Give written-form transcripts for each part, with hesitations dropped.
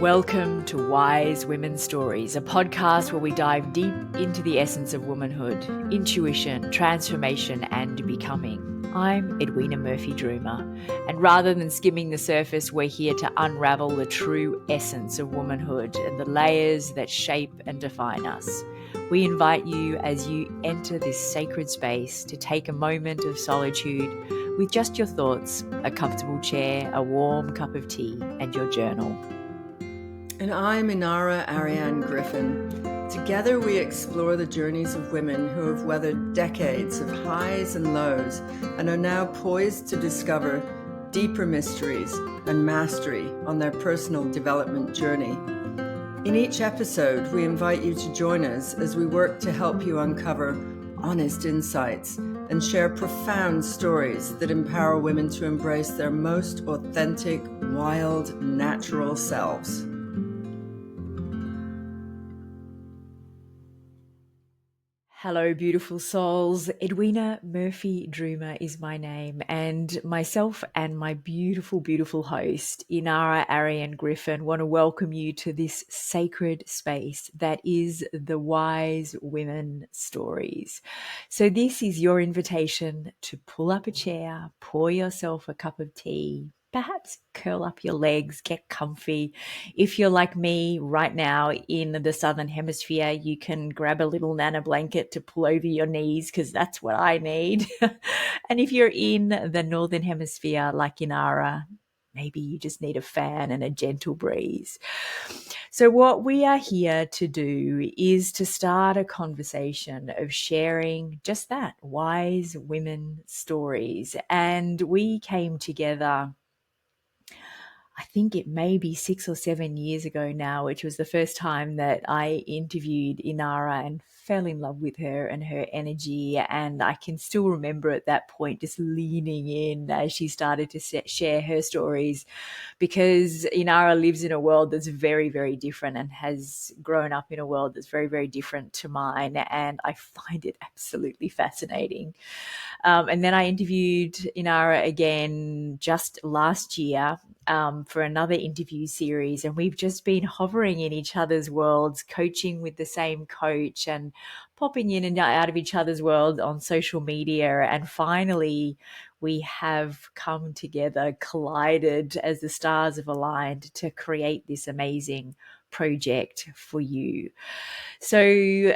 Welcome to Wise Women's Stories, a podcast where we dive deep into the essence of womanhood, intuition, transformation, and becoming. I'm Edwina Murphy-Droomer, and rather than skimming the surface, we're here to unravel the true essence of womanhood and the layers that shape and define us. We invite you as you enter this sacred space to take a moment of solitude with just your thoughts, a comfortable chair, a warm cup of tea, and your journal. And I'm Inarra, Aryane, Griffyn. Together we explore the journeys of women who have weathered decades of highs and lows and are now poised to discover deeper mysteries and mastery on their personal development journey. In each episode, we invite you to join us as we work to help you uncover honest insights and share profound stories that empower women to embrace their most authentic, wild, natural selves. Hello, beautiful souls. Edwina Murphy-Droomer is my name, and myself and my beautiful, beautiful host, Inarra, Aryane, Griffyn, want to welcome you to this sacred space that is the Wise Women Stories. So this is your invitation to pull up a chair, pour yourself a cup of tea, perhaps curl up your legs, get comfy. If you're like me right now in the Southern Hemisphere, you can grab a little nana blanket to pull over your knees because that's what I need. And if you're in the Northern Hemisphere, like Inarra, maybe you just need a fan and a gentle breeze. So what we are here to do is to start a conversation of sharing just that, wise women stories. And we came together, I think it may be 6 or 7 years ago now, which was the first time that I interviewed Inarra and fell in love with her and her energy. And I can still remember at that point just leaning in as she started to share her stories, because Inarra lives in a world that's very, very different and has grown up in a world that's very, very different to mine. And I find it absolutely fascinating. And then I interviewed Inarra again just last year for another interview series, and we've just been hovering in each other's worlds, coaching with the same coach and popping in and out of each other's world on social media. And finally, we have come together, collided as the stars have aligned to create this amazing project for you. So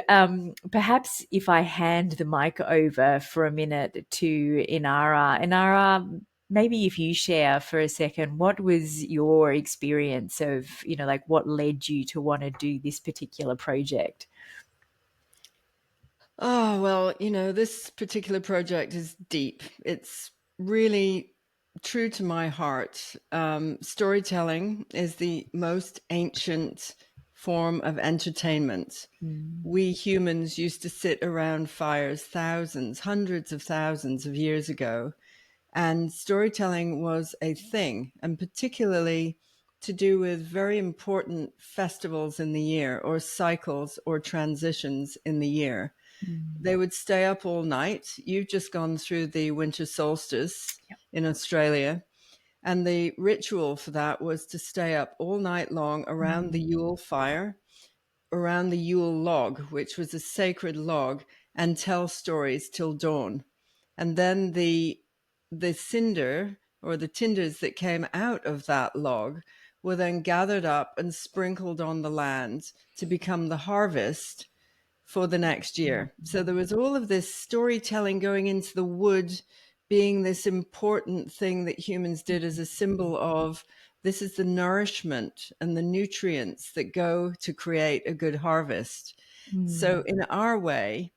perhaps if I hand the mic over for a minute to Inarra, maybe if you share for a second, what was your experience of, like what led you to want to do this particular project? Oh, well, this particular project is deep. It's really true to my heart. Storytelling is the most ancient form of entertainment. We humans used to sit around fires hundreds of thousands of years ago, and storytelling was a thing, and particularly to do with very important festivals in the year or cycles or transitions in the year. They would stay up all night. You've just gone through the winter solstice in Australia. And the ritual for that was to stay up all night long around the Yule fire, around the Yule log, which was a sacred log, and tell stories till dawn. And then the cinder or the tinders that came out of that log were then gathered up and sprinkled on the land to become the harvest for the next year. So there was all of this storytelling going into the wood, being this important thing that humans did as a symbol of this is the nourishment and the nutrients that go to create a good harvest. So in our way,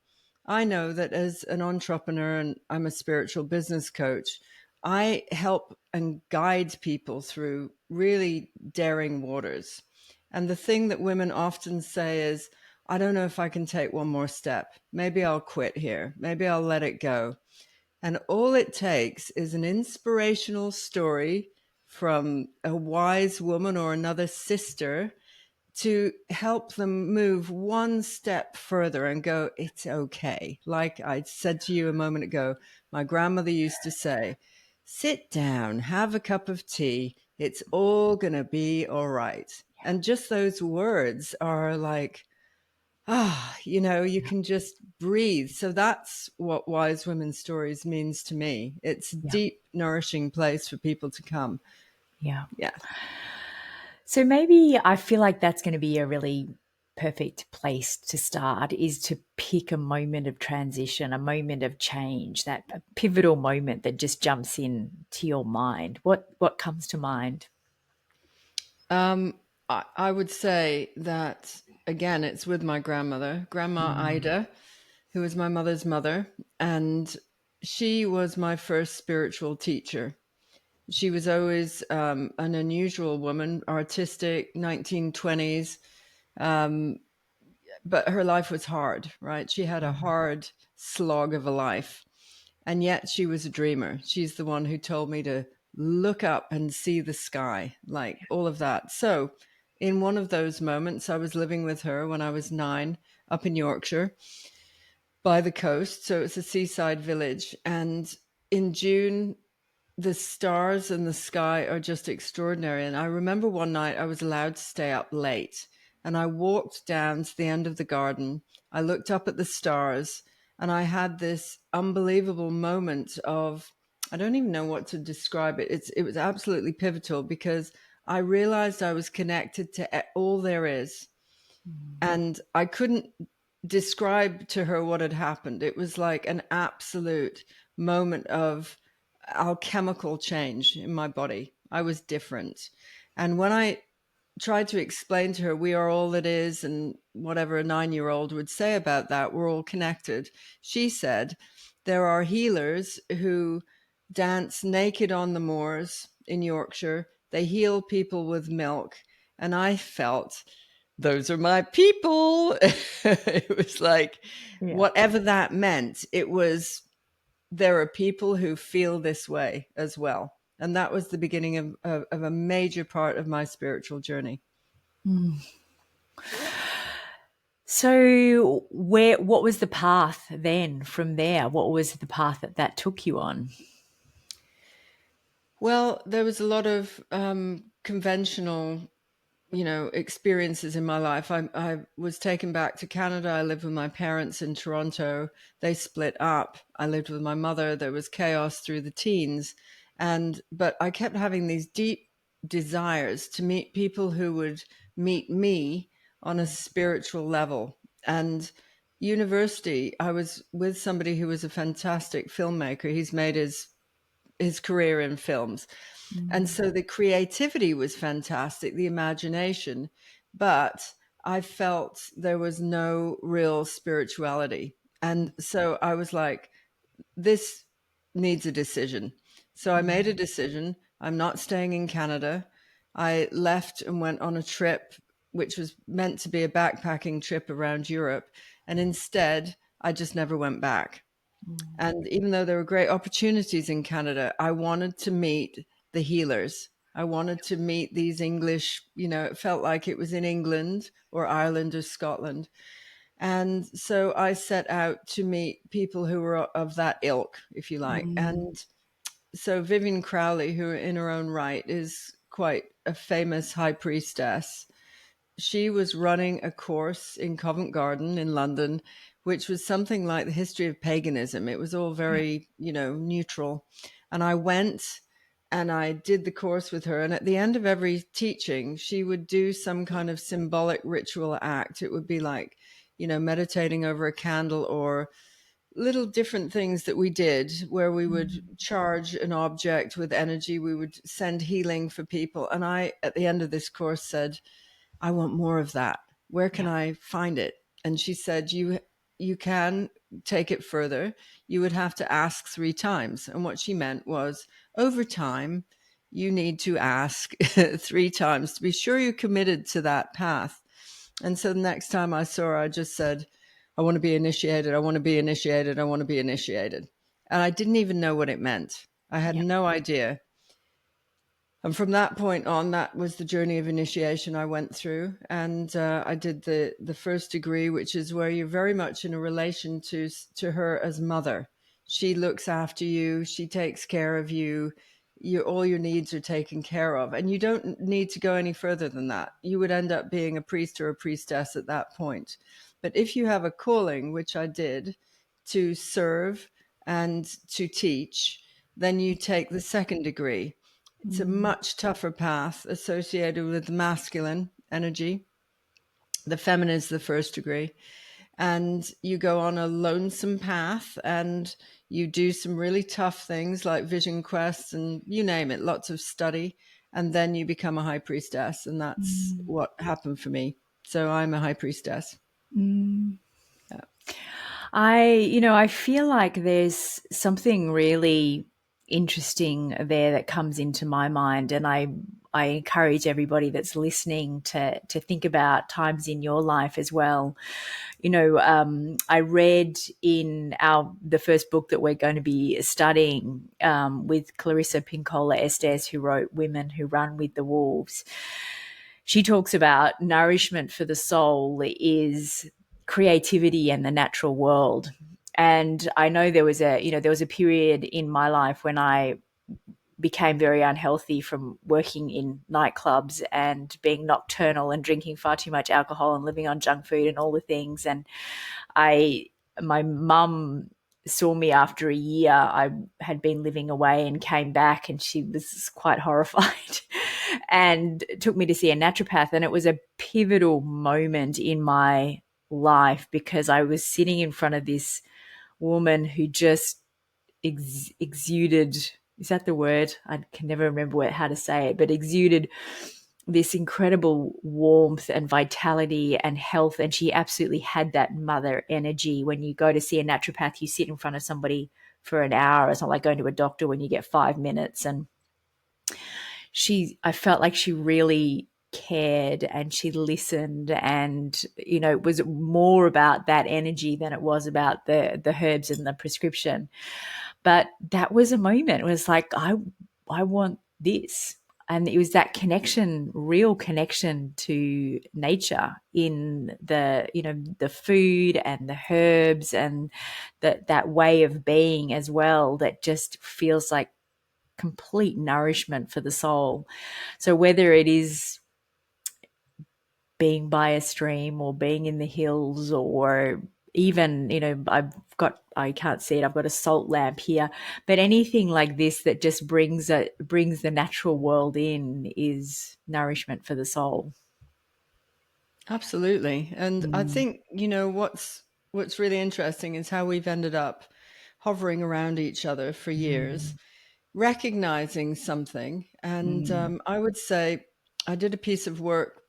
I know that as an entrepreneur, and I'm a spiritual business coach, I help and guide people through really daring waters. And the thing that women often say is, I don't know if I can take one more step. Maybe I'll quit here. Maybe I'll let it go. And all it takes is an inspirational story from a wise woman or another sister to help them move one step further and go, it's okay. Like I said to you a moment ago, my grandmother used to say, sit down, have a cup of tea. It's all going to be all right. And just those words are like, you Yeah. can just breathe. So that's what Wise Women's Stories means to me. It's a Yeah. deep, nourishing place for people to come. Yeah. Yeah. So maybe I feel like that's going to be a really perfect place to start, is to pick a moment of transition, a moment of change, that a pivotal moment that just jumps in to your mind. What comes to mind? Um, I would say that, again, it's with my grandmother, Grandma Mm, Ida, who was my mother's mother. And she was my first spiritual teacher. She was always an unusual woman, artistic, 1920s. Um, but her life was hard, right? She had a mm, hard slog of a life. And yet she was a dreamer. She's the one who told me to look up and see the sky, like all of that. So, in one of those moments, I was living with her when I was 9 up in Yorkshire by the coast. So, it's a seaside village. And in June, the stars in the sky are just extraordinary. And I remember one night I was allowed to stay up late and I walked down to the end of the garden. I looked up at the stars and I had this unbelievable moment of, I don't even know what to describe it. It was absolutely pivotal because I realized I was connected to all there is. mm, And I couldn't describe to her what had happened. It was like an absolute moment of alchemical change in my body. I was different. And when I tried to explain to her, we are all that is, and whatever a 9-year-old would say about that, we're all connected, she said, there are healers who dance naked on the moors in Yorkshire. They heal people with milk. And I felt, those are my people. It was like, yeah. whatever that meant, it was, there are people who feel this way as well. And that was the beginning of a major part of my spiritual journey. Mm. So what was the path then from there? What was the path that took you on? Well, there was a lot of conventional, experiences in my life. I was taken back to Canada. I lived with my parents in Toronto. They split up. I lived with my mother. There was chaos through the teens. But I kept having these deep desires to meet people who would meet me on a spiritual level. And university, I was with somebody who was a fantastic filmmaker. He's made his career in films. And Mm, so the creativity was fantastic, the imagination, but I felt there was no real spirituality. And so I was like, this needs a decision. So I made a mm, decision. I'm not staying in Canada. I left and went on a trip, which was meant to be a backpacking trip around Europe. And instead, I just never went back. mm. And even though there were great opportunities in Canada, I wanted to meet the healers. I wanted to meet these English, it felt like it was in England or Ireland or Scotland. And so I set out to meet people who were of that ilk, if you like. Mm, And so Vivienne Crowley, who in her own right is quite a famous high priestess, she was running a course in Covent Garden in London, which was something like the history of paganism. It was all yeah. very, neutral. And I went and I did the course with her. And at the end of every teaching, she would do some kind of symbolic ritual act. It would be like, meditating over a candle or little different things that we did where we would Mm, charge an object with energy. We would send healing for people. And I, at the end of this course, said, I want more of that. Where can yeah. I find it? And she said, you can take it further. You would have to ask 3 times. And what she meant was, over time, you need to ask 3 times to be sure you're committed to that path. And so the next time I saw her, I just said, I want to be initiated. I want to be initiated. I want to be initiated. And I didn't even know what it meant. I had Yeah. no idea. And from that point on, that was the journey of initiation I went through. And I did the first degree, which is where you're very much in a relation to her as mother. She looks after you. She takes care of you. all your needs are taken care of, and you don't need to go any further than that. You would end up being a priest or a priestess at that point. But if you have a calling, which I did, to serve and to teach, then you take the second degree. It's a Mm. much tougher path associated with the masculine energy. The feminine is the first degree. And you go on a lonesome path and you do some really tough things like vision quests and you name it, lots of study. And then you become a high priestess. And that's Mm. what happened for me. So I'm a high priestess. Mm. Yeah. I feel like there's something really interesting there that comes into my mind, and I encourage everybody that's listening to think about times in your life as well. I read in the first book that we're going to be studying with Clarissa Pinkola Estes, who wrote Women Who Run with the Wolves. She talks about nourishment for the soul is creativity and the natural world. And I know there was a period in my life when I became very unhealthy from working in nightclubs and being nocturnal and drinking far too much alcohol and living on junk food and all the things. And my mum saw me after a year. I had been living away and came back, and she was quite horrified and took me to see a naturopath. And it was a pivotal moment in my life because I was sitting in front of this woman who just exuded, is that the word? I can never remember how to say it, but exuded this incredible warmth and vitality and health. And she absolutely had that mother energy. When you go to see a naturopath, you sit in front of somebody for an hour. It's not like going to a doctor when you get 5 minutes. And I felt like she really cared and she listened, and it was more about that energy than it was about the herbs and the prescription. But that was a moment. It was like, I want this. And it was that connection, real connection to nature in the food and the herbs and that way of being as well, that just feels like complete nourishment for the soul. So whether it is being by a stream or being in the hills, or even, I can't see it, I've got a salt lamp here, but anything like this that just brings the natural world in is nourishment for the soul. Absolutely. And I Mm. think, what's really interesting is how we've ended up hovering around each other for years, Mm. recognizing something. And Mm. I would say I did a piece of work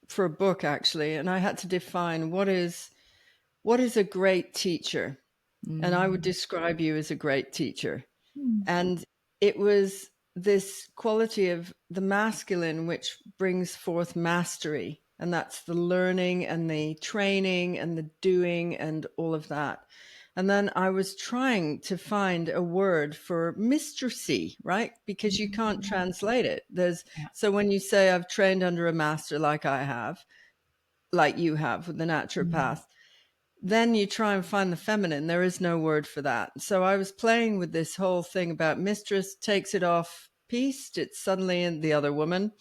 for a book actually, and I had to define what is a great teacher. And I would Mm. describe you as a great teacher. Mm. And it was this quality of the masculine which brings forth mastery. And that's the learning and the training and the doing and all of that. And then I was trying to find a word for mistressy, right? Because you can't Mm. translate it. Yeah. So when you say I've trained under a master like I have, like you have with the Mm. naturopath, then you try and find the feminine. There is no word for that. So I was playing with this whole thing about mistress takes it off pieced. It's suddenly in the other woman.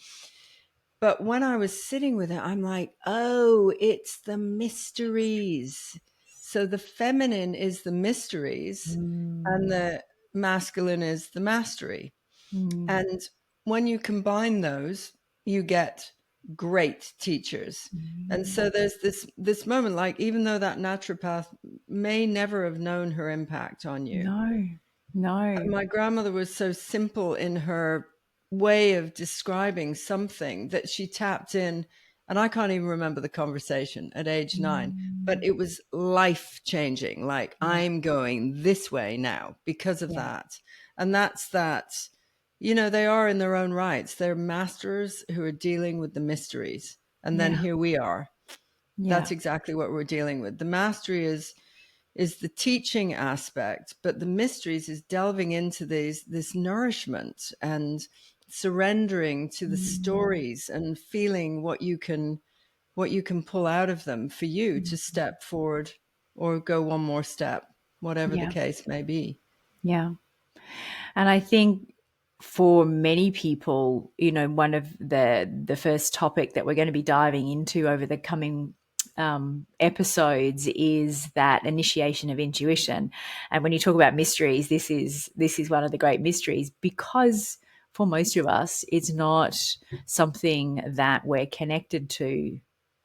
But when I was sitting with it, I'm like, oh, it's the mysteries. So the feminine is the mysteries and Mm. the masculine is the mastery. Mm. And when you combine those, you get great teachers. And Mm. so there's this moment, like even though that naturopath may never have known her impact on you, No, no. my grandmother was so simple in her way of describing something that she tapped in, and I can't even remember the conversation at age 9, but Mm. it was life changing. Like, Yeah, I'm going this way now because of yeah, that. And that's that, they are in their own rights. They're masters who are dealing with the mysteries. And then yeah, here we are. yeah. That's exactly what we're dealing with. The mastery is the teaching aspect, but the mysteries is delving into this nourishment and surrendering to the Mm. stories and feeling what you can pull out of them for you to Mm. step forward or go one more step, whatever the Yeah, case may be. yeah. And I think for many people, one of the first topic that we're going to be diving into over the coming episodes is that initiation of intuition. And when you talk about mysteries, this is one of the great mysteries, because for most of us, it's not something that we're connected to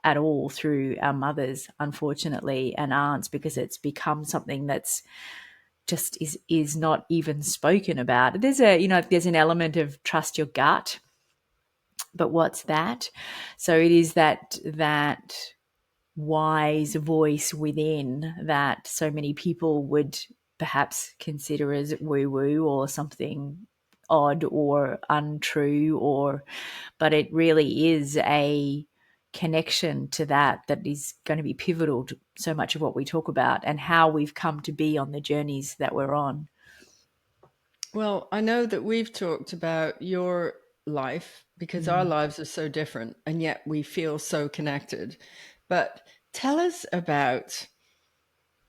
at all through our mothers, unfortunately, and aunts, because it's become something that's just is not even spoken about. There's an element of trust your gut, but what's that? So it is that wise voice within that so many people would perhaps consider as woo woo or something odd or untrue, or but it really is a connection to that is going to be pivotal to so much of what we talk about and how we've come to be on the journeys that we're on. Well, I know that we've talked about your life because our Mm. lives are so different and yet we feel so connected. But tell us about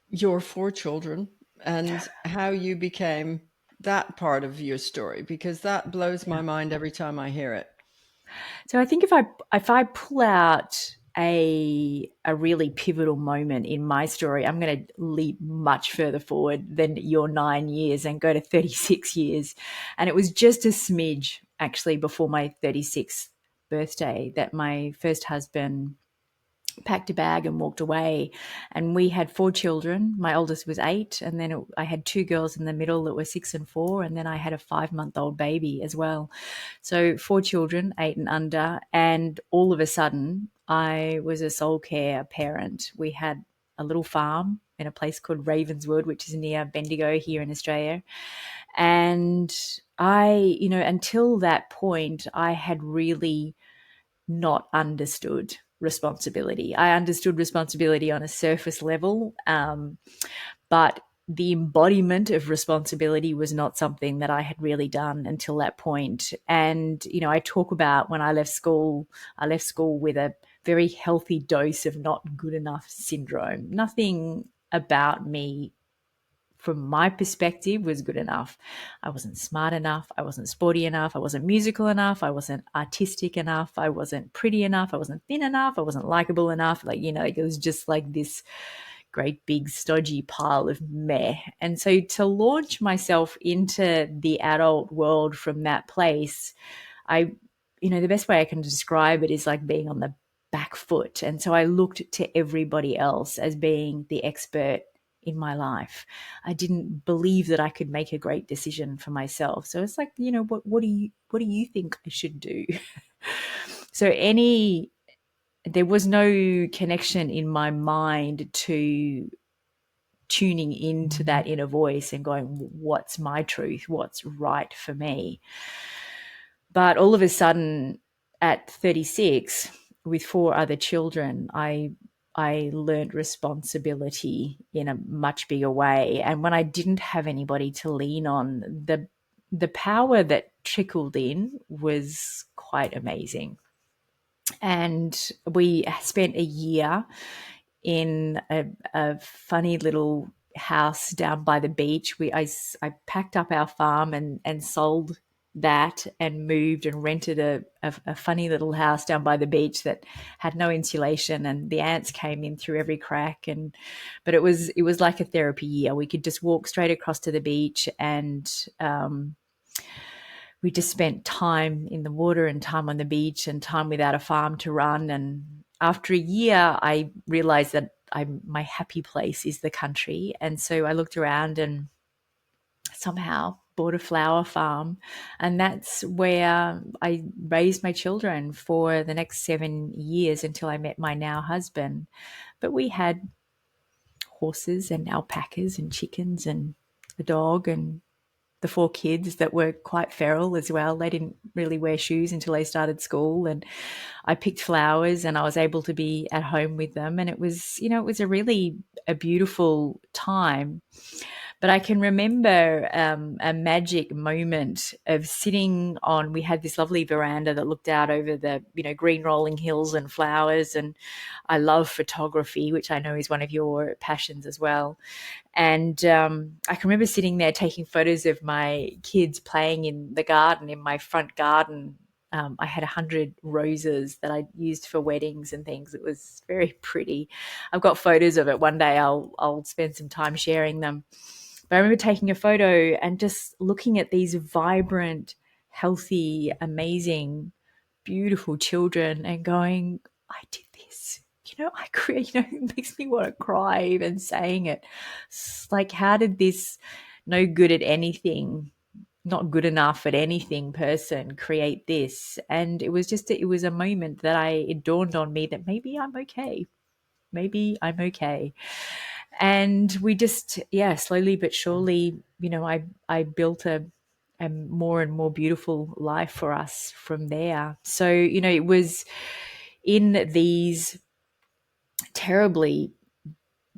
your four children and how you became that part of your story, because that blows my Yeah. mind every time I hear it. So I think if I pull out a really pivotal moment in my story, I'm going to leap much further forward than your 9 years and go to 36 years. And it was just a smidge actually before my 36th birthday that my first husband packed a bag and walked away. And we had four children. My oldest was 8, and then I had two girls in the middle that were 6 and 4, and then I had a 5-month-old baby as well. So four children, 8 and under, and all of a sudden I was a soul care parent. We had a little farm in a place called Ravenswood, which is near Bendigo here in Australia. And until that point, I had really not understood responsibility. I understood responsibility on a surface level, but the embodiment of responsibility was not something that I had really done until that point. And, I talk about when I left school with a very healthy dose of not good enough syndrome. Nothing about me from my perspective was good enough. I wasn't smart enough, I wasn't sporty enough, I wasn't musical enough, I wasn't artistic enough, I wasn't pretty enough, I wasn't thin enough, I wasn't likable enough. It was just like this great big stodgy pile of meh. And so to launch myself into the adult world from that place, I, the best way I can describe it is like being on the back foot. And so I looked to everybody else as being the expert in my life. I didn't believe that I could make a great decision for myself. So it's like, what do you think I should do? So there was no connection in my mind to tuning into that inner voice and going, what's my truth? What's right for me? But all of a sudden, at 36, with four other children, I learned responsibility in a much bigger way. And when I didn't have anybody to lean on, the power that trickled in was quite amazing. And we spent a year in a funny little house down by the beach. I packed up our farm and sold that and moved and rented a funny little house down by the beach that had no insulation, and the ants came in through every crack. But it was like a therapy year. We could just walk straight across to the beach, and we just spent time in the water and time on the beach and time without a farm to run. And after a year, I realized that my happy place is the country. And so I looked around and somehow bought a flower farm. And that's where I raised my children for the next 7 years until I met my now husband. But we had horses and alpacas and chickens and a dog and the four kids that were quite feral as well. They didn't really wear shoes until they started school, and I picked flowers and I was able to be at home with them. And it was a really a beautiful time. But I can remember a magic moment of sitting on. We had this lovely veranda that looked out over the, green rolling hills and flowers. And I love photography, which I know is one of your passions as well. And I can remember sitting there taking photos of my kids playing in the garden, in my front garden. I had 100 roses that I used for weddings and things. It was very pretty. I've got photos of it. One day I'll spend some time sharing them. But I remember taking a photo and just looking at these vibrant, healthy, amazing, beautiful children and going, I did this. I create, it makes me want to cry even saying it. It's like, how did this no good at anything, not good enough at anything person create this? And it was a moment that it dawned on me that maybe I'm okay. Maybe I'm okay. And we just, yeah, slowly but surely, I built a more and more beautiful life for us from there. So, it was in these terribly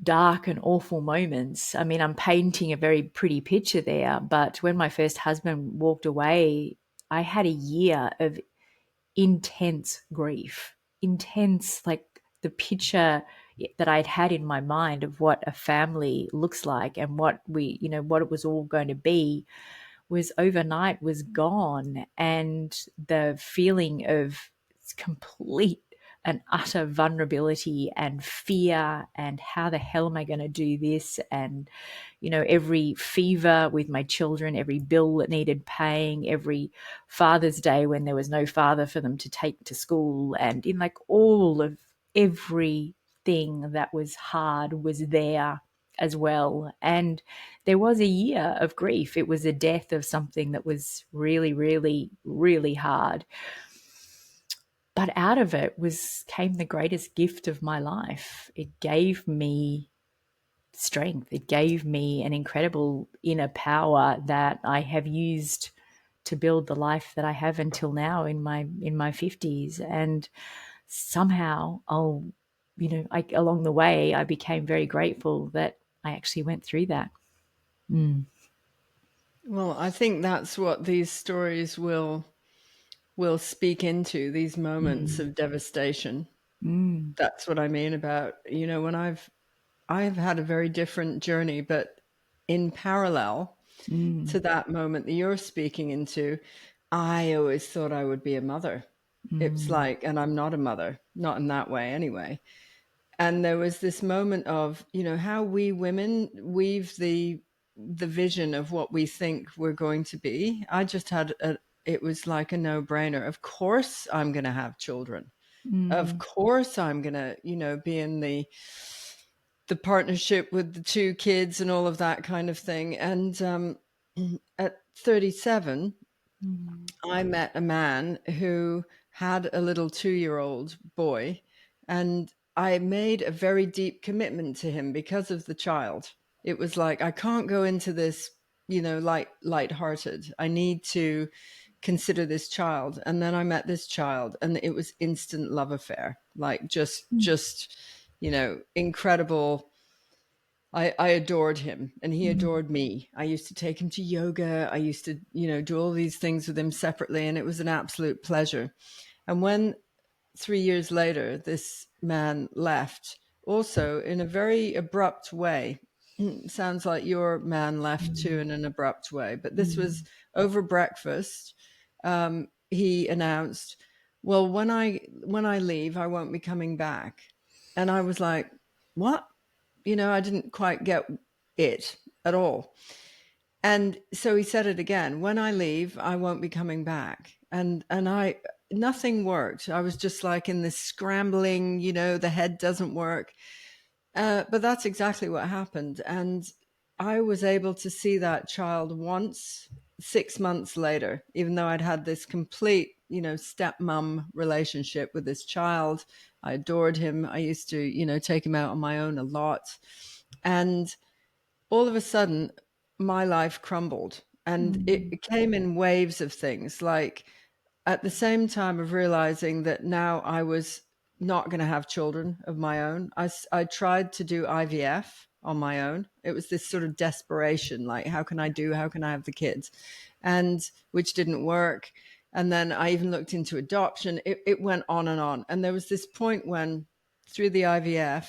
dark and awful moments. I mean, I'm painting a very pretty picture there, but when my first husband walked away, I had a year of intense grief, intense, like the picture that I'd had in my mind of what a family looks like and what it was all going to be was overnight was gone. And the feeling of complete and utter vulnerability and fear and how the hell am I going to do this? And, every fever with my children, every bill that needed paying, every Father's Day when there was no father for them to take to school, and in like all of everything that was hard was there as well. And there was a year of grief. It was a death of something that was really, really, really hard. But out of it came the greatest gift of my life. It gave me strength. It gave me an incredible inner power that I have used to build the life that I have until now in my 50s. And somehow along the way I became very grateful that I actually went through that. Mm. Well, I think that's what these stories will speak into, these moments Mm. of devastation. Mm. That's what I mean about, when I've had a very different journey, but in parallel Mm. to that moment that you're speaking into, I always thought I would be a mother. It's Mm. like, and I'm not a mother, not in that way anyway. And there was this moment of, how we women weave the vision of what we think we're going to be. I just had it was like a no-brainer. Of course I'm going to have children. Of Mm. course I'm going to, be in the partnership with the two kids and all of that kind of thing. And at 37, Mm. I met a man who had a little 2-year-old boy, and I made a very deep commitment to him because of the child. It was like, I can't go into this, light-hearted. I need to consider this child. And then I met this child, and it was instant love affair, like just incredible. I adored him and he Mm. adored me. I used to take him to yoga. I used to, do all these things with him separately, and it was an absolute pleasure. And when 3 years later, this man left, also in a very abrupt way. Sounds like your man left too in an abrupt way, but this was Mm. over breakfast. He announced, "Well, when I leave, I won't be coming back." And I was like, "What?" I didn't quite get it at all. And so he said it again, "When I leave, I won't be coming back." And nothing worked. I was just like in this scrambling, the head doesn't work. But that's exactly what happened. And I was able to see that child once 6 months later, even though I'd had this complete, stepmom relationship with this child. I adored him. I used to, take him out on my own a lot. And all of a sudden, my life crumbled. And Mm. it came in waves of things. Like at the same time of realizing that now I was not going to have children of my own, I tried to do IVF on my own. It was this sort of desperation, like, how can I have the kids? And which didn't work. And then I even looked into adoption. It went on and on. And there was this point when, through the IVF,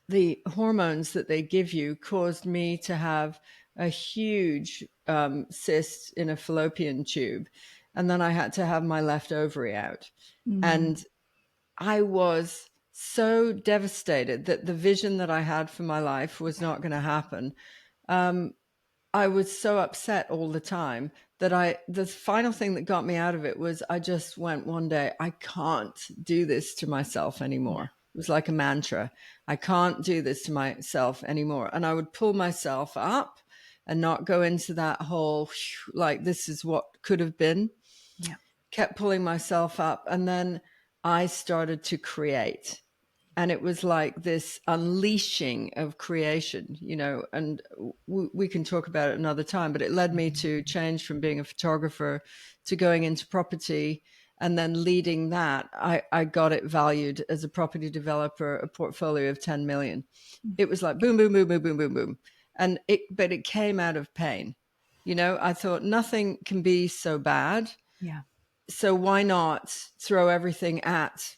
the hormones that they give you caused me to have a huge cyst in a fallopian tube. And then I had to have my left ovary out. Mm. And I was so devastated that the vision that I had for my life was not going to happen. I was so upset all the time that the final thing that got me out of it was I just went one day, I can't do this to myself Yeah. anymore. It was like a mantra. I can't do this to myself anymore. And I would pull myself up and not go into that whole, like, this is what could have been. Yeah. Kept pulling myself up. And then I started to create. And it was like this unleashing of creation, and we can talk about it another time, but it led me to change from being a photographer to going into property. And then leading that, I got it valued as a property developer, a portfolio of 10 million. It was like boom, boom, boom, boom, boom, boom, boom. But it came out of pain. I thought nothing can be so bad. Yeah. So why not throw everything at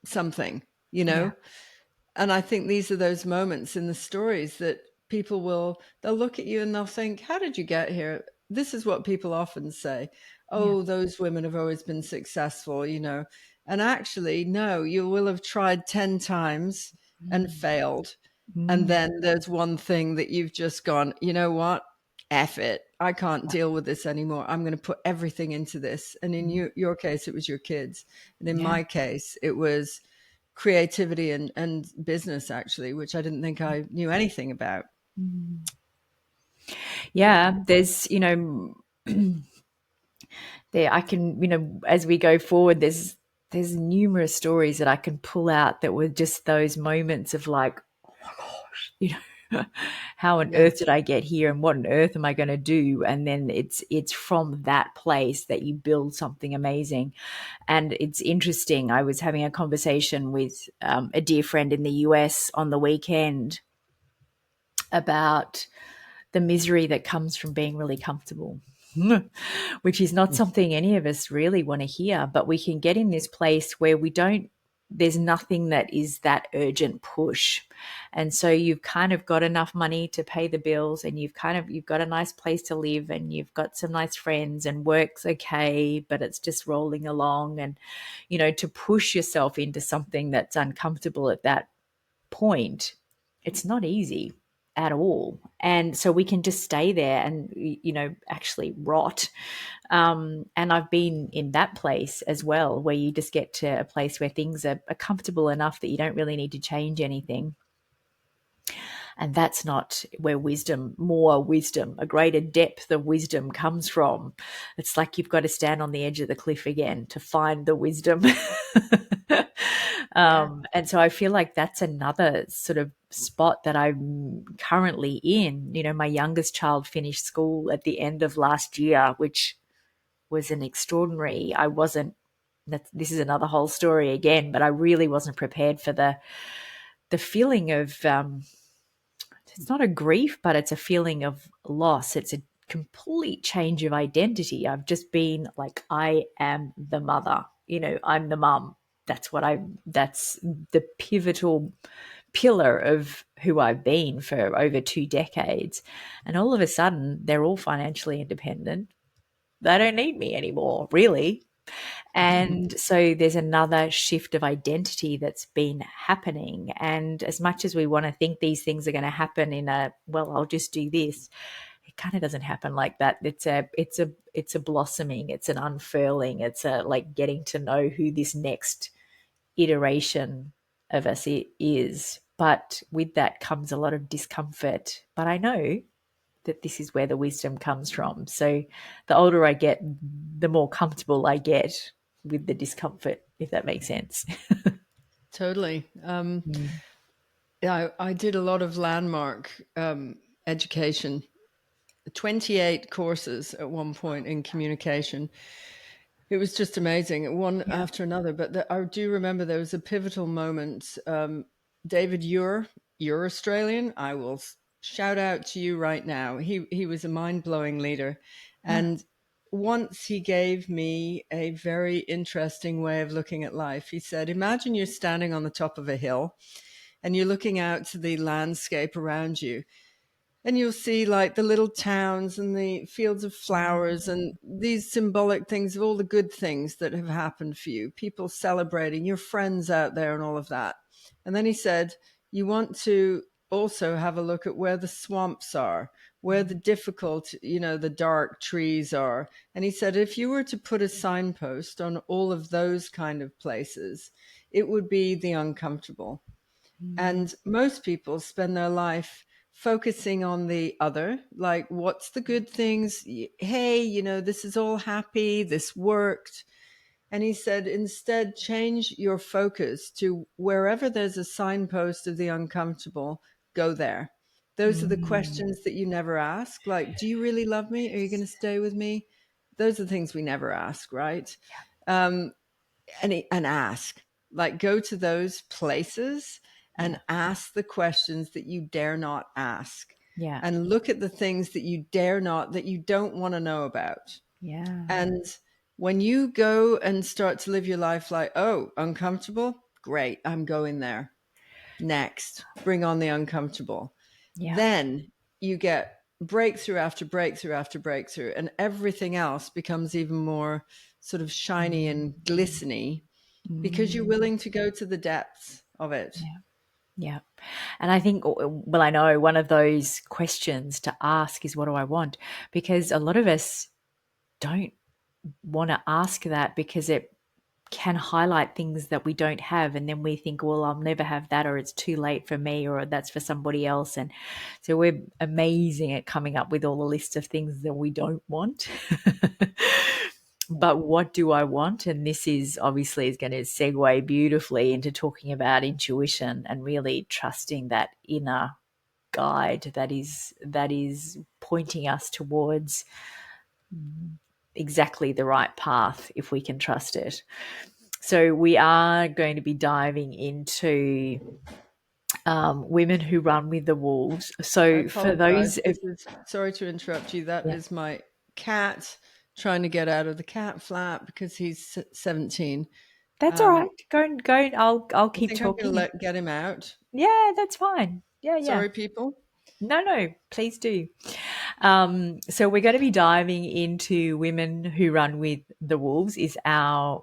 something, Yeah. And I think these are those moments in the stories that they'll look at you and they'll think, how did you get here? This is what people often say. Yeah. Oh, those women have always been successful, and actually, no, you will have tried 10 times and Mm. failed. And Mm. then there's one thing that you've just gone, you know what? F it. I can't deal with this anymore. I'm going to put everything into this. And in Mm. your case, it was your kids. And in Yeah. my case, it was creativity and business, actually, which I didn't think I knew anything about. Mm. Yeah. There's, there I can, as we go forward, there's numerous stories that I can pull out that were just those moments of like, oh my gosh, how on Yeah. earth did I get here and what on earth am I going to do? And then it's from that place that you build something amazing. And it's interesting. I was having a conversation with a dear friend in the US on the weekend about the misery that comes from being really comfortable, which is not something any of us really want to hear. But we can get in this place where there's nothing that is that urgent push. And so you've kind of got enough money to pay the bills, and you've got a nice place to live, and you've got some nice friends, and work's okay, but it's just rolling along. And, to push yourself into something that's uncomfortable at that point, it's not easy at all. And so we can just stay there and, actually rot. And I've been in that place as well, where you just get to a place where things are comfortable enough that you don't really need to change anything. And that's not where more wisdom, a greater depth of wisdom comes from. It's like you've got to stand on the edge of the cliff again to find the wisdom. Yeah. And so I feel like that's another sort of spot that I'm currently in. My youngest child finished school at the end of last year, which was an extraordinary. This is another whole story again, but I really wasn't prepared for the feeling of it's not a grief, but it's a feeling of loss. It's a complete change of identity. I've just been like, I am the mother, I'm the mum. That's the pivotal pillar of who I've been for over 2 decades. And all of a sudden, they're all financially independent. They don't need me anymore, really. And so there's another shift of identity that's been happening. And as much as we want to think these things are going to happen I'll just do this, it kind of doesn't happen like that. It's a blossoming, it's an unfurling, it's a like getting to know who this next iteration of us is. But with that comes a lot of discomfort. But I know that this is where the wisdom comes from. So the older I get, the more comfortable I get with the discomfort, if that makes sense. Totally. Mm. Yeah, I did a lot of landmark education, 28 courses at one point in communication. It was just amazing, one Yeah. after another. But I do remember there was a pivotal moment. David Ure you're Australian, I will shout out to you right now. He was a mind-blowing leader. Ah, And once he gave me a very interesting way of looking at life. He said, imagine you're standing on the top of a hill and you're looking out to the landscape around you, and you'll see like the little towns and the fields of flowers and these symbolic things of all the good things that have happened for you, people celebrating, your friends out there and all of that. And then he said, you want to also have a look at where the swamps are, where the difficult, the dark trees are. And he said, if you were to put a signpost on all of those kind of places, it would be the uncomfortable. mm, And most people spend their life focusing on the other, like, what's the good things? Hey, this is all happy, this worked. And he said, instead, change your focus to wherever there's a signpost of the uncomfortable, go there. Those are the mm, questions that you never ask. Like, do you really love me? Are you going to stay with me? Those are the things we never ask, right? Um, and ask, like, go to those places and yeah, ask the questions that you dare not ask, yeah, and look at the things that you dare not, that you don't want to know about. yeah, And when you go and start to live your life like, oh, uncomfortable, great, I'm going there. Next, bring on the uncomfortable. yeah, Then you get breakthrough after breakthrough after breakthrough, and everything else becomes even more sort of shiny mm, and glistening because you're mm, willing to go to the depths of it. yeah, yeah. And I think, well, I know one of those questions to ask is, what do I want? Because a lot of us don't want to ask that because it can highlight things that we don't have. And then we think, well, I'll never have that, or it's too late for me, or that's for somebody else. And so we're amazing at coming up with all the list of things that we don't want. But what do I want? And this is obviously is going to segue beautifully into talking about intuition and really trusting that inner guide that is pointing us towards exactly the right path if we can trust it. So we are going to be diving into women who run with the wolves. I So for apologize. those, This is, sorry to interrupt you. That yeah, is my cat trying to get out of the cat flap because he's 17. that's all right. Um, Go and go. I'll I keep think I'm going to talking. get him out. Yeah, that's fine. Yeah, yeah. Sorry, people. No, no, please do. So we're going to be diving into Women Who Run with the Wolves is our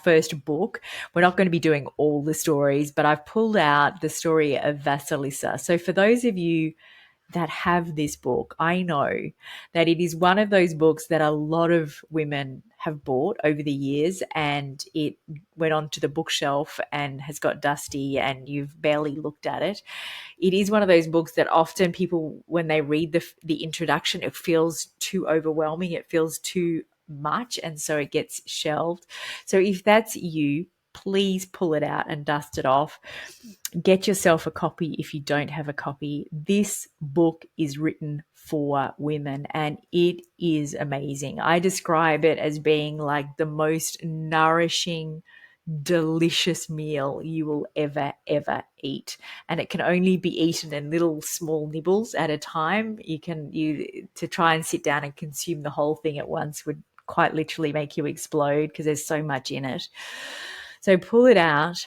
first book. We're not going to be doing all the stories, but I've pulled out the story of Vasilisa. So for those of you that have this book, I know that it is one of those books that a lot of women have bought over the years, and it went onto the bookshelf and has got dusty and you've barely looked at it. It is one of those books that often people, when they read the introduction, it feels too overwhelming, it feels too much, and so it gets shelved. So if that's you, please pull it out and dust it off. Get yourself a copy if you don't have a copy. This book is written for women and it is amazing. I describe it as being like the most nourishing, delicious meal you will ever eat, and it can only be eaten in little small nibbles at a time. You to try and sit down and consume the whole thing at once would quite literally make you explode because there's so much in it. So pull it out,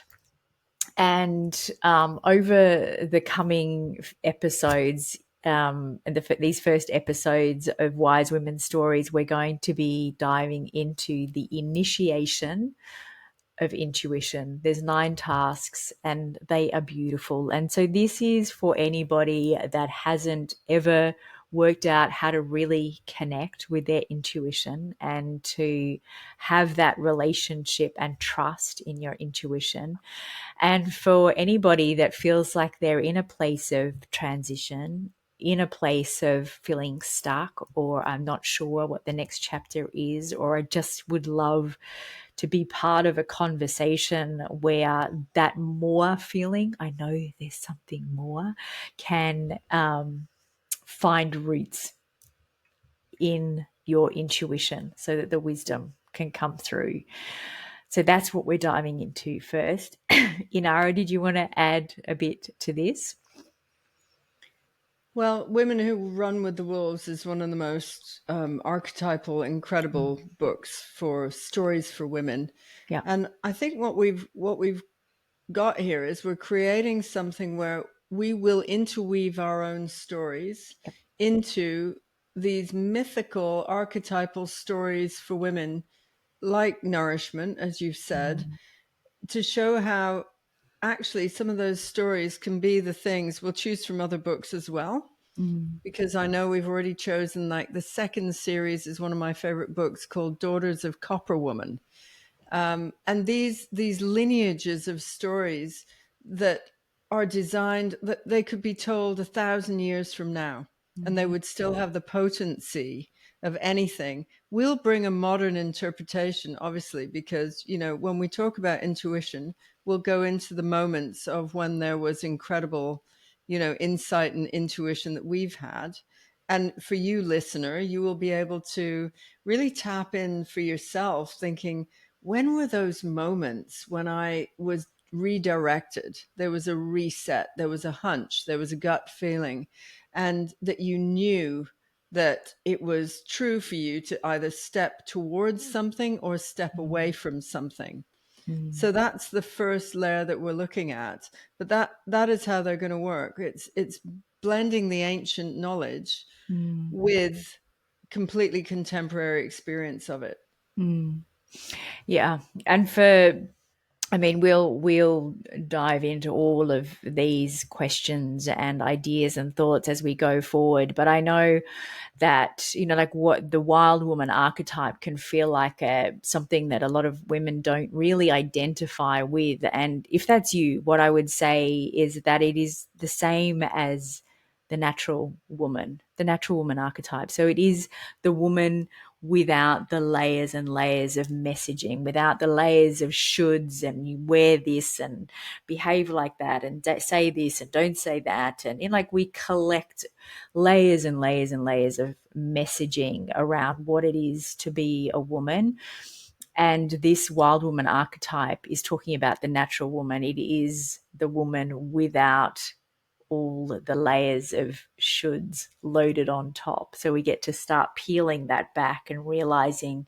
and over the coming episodes, and these first episodes of Wise Women's Stories, we're going to be diving into the initiation of intuition. There's 9 tasks and they are beautiful. And so this is for anybody that hasn't ever worked out how to really connect with their intuition and to have that relationship and trust in your intuition. And for anybody that feels like they're in a place of transition, in a place of feeling stuck, or I'm not sure what the next chapter is, or I just would love to be part of a conversation where that more feeling, I know there's something more, can find roots in your intuition so that the wisdom can come through. So that's what we're diving into first. Inara, did you want to add a bit to this? Well, Women Who Run with the Wolves is one of the most archetypal, incredible books for stories for women. Yeah. And I think what we've got here is we're creating something where we will interweave our own stories Yep. into these mythical archetypal stories for women, like nourishment, as you've said, Mm, to show how actually some of those stories can be the things we'll choose from other books as well, mm, because I know we've already chosen, like, the second series is one of my favorite books called Daughters of Copper Woman. And these lineages of stories that are designed that they could be told 1,000 years from now, and they mm, would still have the potency of anything. We'll bring a modern interpretation, obviously, because, when we talk about intuition, we'll go into the moments of when there was incredible, insight and intuition that we've had. And for you, listener, you will be able to really tap in for yourself, thinking, when were those moments when I was redirected? There was a reset, there was a hunch, there was a gut feeling, and that you knew that it was true for you to either step towards something or step away from something. mm, So that's the first layer that we're looking at. But that is how they're going to work. It's blending the ancient knowledge mm, with completely contemporary experience of it. mm. Yeah. And we'll dive into all of these questions and ideas and thoughts as we go forward. But I know that, like what the wild woman archetype can feel like something that a lot of women don't really identify with. And if that's you, what I would say is that it is the same as the natural woman archetype. So it is the woman without the layers and layers of messaging, without the layers of shoulds and you wear this and behave like that and say this and don't say that. And like we collect layers and layers and layers of messaging around what it is to be a woman. And this wild woman archetype is talking about the natural woman. It is the woman without all the layers of shoulds loaded on top. So we get to start peeling that back and realizing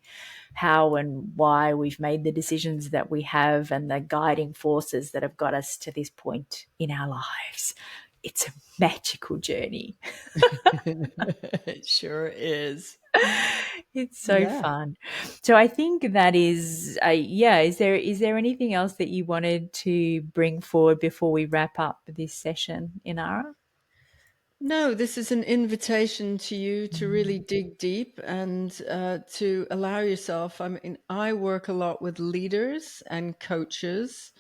how and why we've made the decisions that we have and the guiding forces that have got us to this point in our lives. It's a magical journey. It sure is. It's so Yeah. fun. So I think that is, yeah. Is there anything else that you wanted to bring forward before we wrap up this session, Inara? No, this is an invitation to you to really Mm, dig deep and to allow yourself. I mean, I work a lot with leaders and coaches.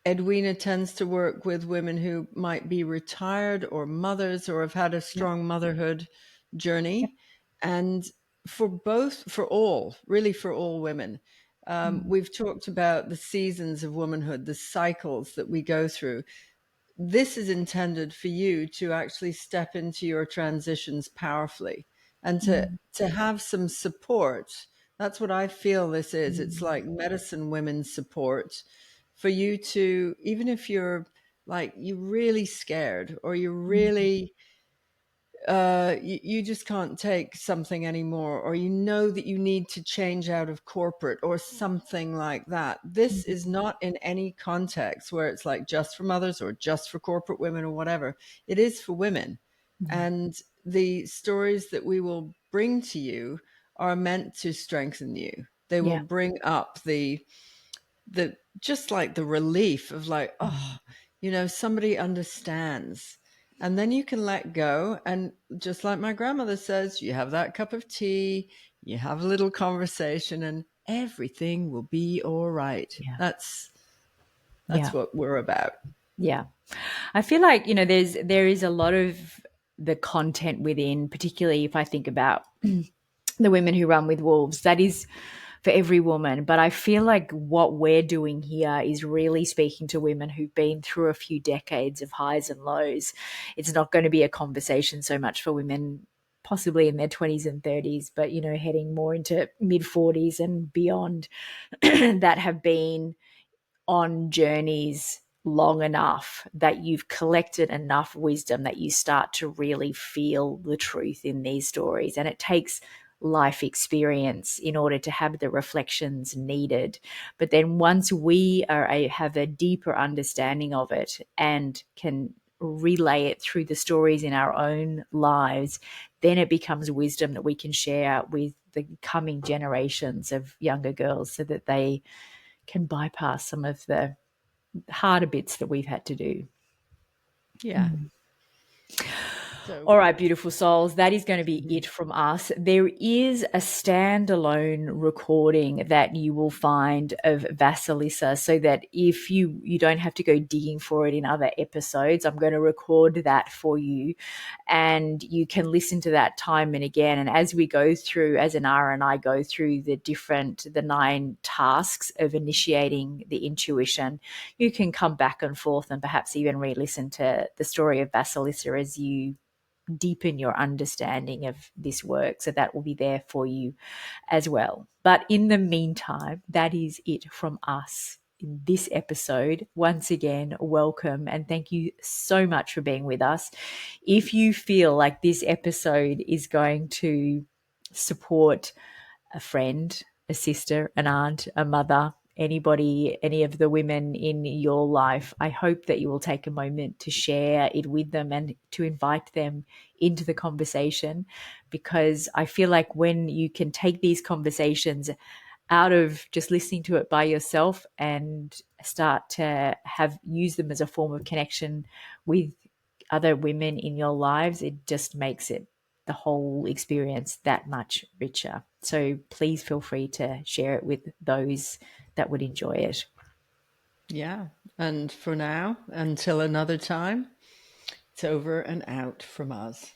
Edwina tends to work with women who might be retired or mothers or have had a yep, strong motherhood yep, journey. And for all, really for all women, mm, we've talked about the seasons of womanhood, the cycles that we go through. This is intended for you to actually step into your transitions powerfully and to mm, have some support. That's what I feel this is. It's mm, like medicine women support for you to, even if you're like, you're really scared or you're mm, really you just can't take something anymore, or you know that you need to change out of corporate or something like that. This mm, is not in any context where it's like just for mothers or just for corporate women or whatever. It is for women. mm. And the stories that we will bring to you are meant to strengthen you. They will Yeah. bring up the just like the relief of like, oh, Mm, somebody understands. And then you can let go. And just like my grandmother says, you have that cup of tea, you have a little conversation, and everything will be all right. yeah. That's Yeah. what we're about. Yeah. I feel like, there is a lot of the content within, particularly if I think about the women who run with wolves, that is for every woman. But I feel like what we're doing here is really speaking to women who've been through a few decades of highs and lows. It's not going to be a conversation so much for women possibly in their 20s and 30s, but, you know, heading more into mid 40s and beyond that have been on journeys long enough that you've collected enough wisdom that you start to really feel the truth in these stories. And it takes life experience in order to have the reflections needed. But then once we have a deeper understanding of it and can relay it through the stories in our own lives, then it becomes wisdom that we can share with the coming generations of younger girls so that they can bypass some of the harder bits that we've had to do. Yeah. So All right, beautiful souls, that is going to be it from us. There is a standalone recording that you will find of Vasilisa, so that if you don't have to go digging for it in other episodes, I'm going to record that for you, and you can listen to that time and again. And as we go through, as Inarra and I go through the 9 tasks of initiating the intuition, you can come back and forth and perhaps even re-listen to the story of Vasilisa as you deepen your understanding of this work. So that will be there for you as well. But in the meantime, that is it from us in this episode. Once again, welcome and thank you so much for being with us. If you feel like this episode is going to support a friend, a sister, an aunt, a mother, anybody, any of the women in your life, I hope that you will take a moment to share it with them and to invite them into the conversation, because I feel like when you can take these conversations out of just listening to it by yourself and start to use them as a form of connection with other women in your lives, it just makes it the whole experience that much richer. So please feel free to share it with those that would enjoy it. yeah. And for now, until another time, it's over and out from us.